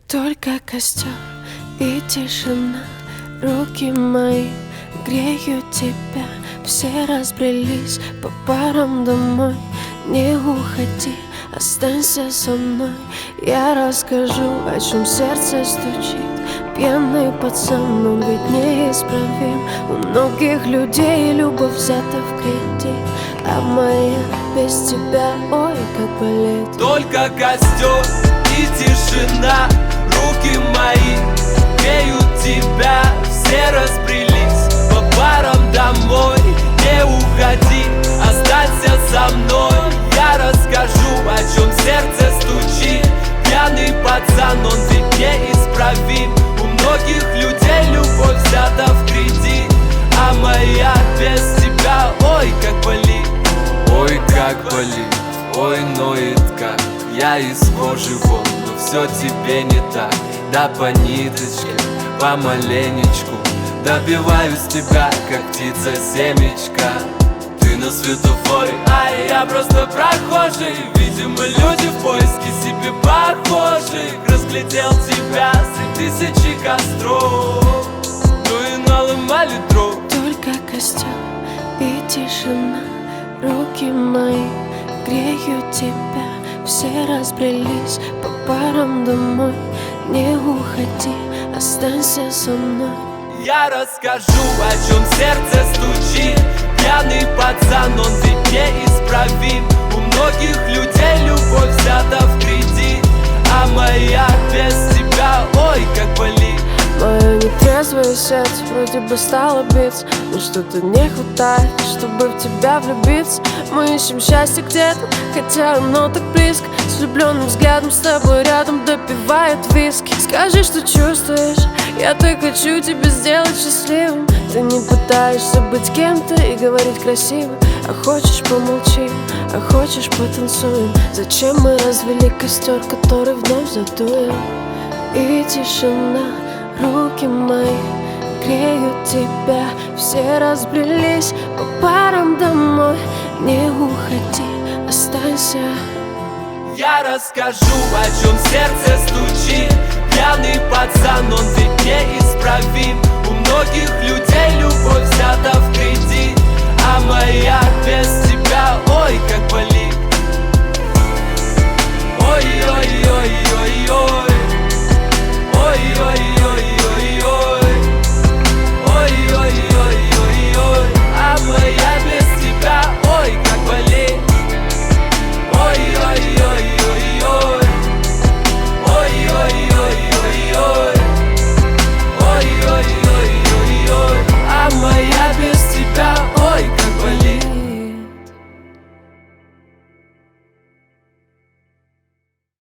Только костер и тишина, руки мои греют тебя. Все разбрелись по парам домой. Не уходи, останься со мной. Я расскажу, о чем сердце стучит. Пьяный пацан, он ведь неисправим. У многих людей любовь взята в кредит, а моя без тебя, ой, как болит. Только костер и тишина, руки мои греют тебя. Все разбрелись по парам домой. Не уходи, останься со мной. Я расскажу, о чем сердце стучит. Пьяный пацан, он ведь неисправим. У многих людей любовь взята в кредит, а моя без тебя, ой, как болит. Ой, как болит, ой, ноет как. Я из кожи вон, но все тебе не так. Да по ниточке, помаленечку добиваюсь тебя, как птица семечка. Ты на светофоре, а я просто прохожий. Видимо, люди в поиске себе похожих. Разглядел тебя среди тысячи костров, ну и наломали дров. Только костер и тишина, руки мои греют тебя. Все разбрелись по парам домой. Не уходи, останься со мной. Я расскажу, о чем сердце стучит. Пьяный пацан, он ведь неисправим. У многих людей любовь взята в кредит, а моя без тебя, ой, как болит. Мое нетрезвое сердце вроде бы стало биться, но что-то не хватает, чтобы в тебя влюбиться. Мы ищем счастье где-то, хотя оно так близко. С влюбленным взглядом с тобой рядом допивают виски. Скажи, что чувствуешь, я так хочу тебя сделать счастливым. Ты не пытаешься быть кем-то и говорить красиво, а хочешь помолчи, а хочешь потанцуем. Зачем мы развели костер, который вновь задуем? И тишина, руки мои греют тебя. Все разбрелись по парам домой. Не уходи, останься. Я расскажу, о чем сердце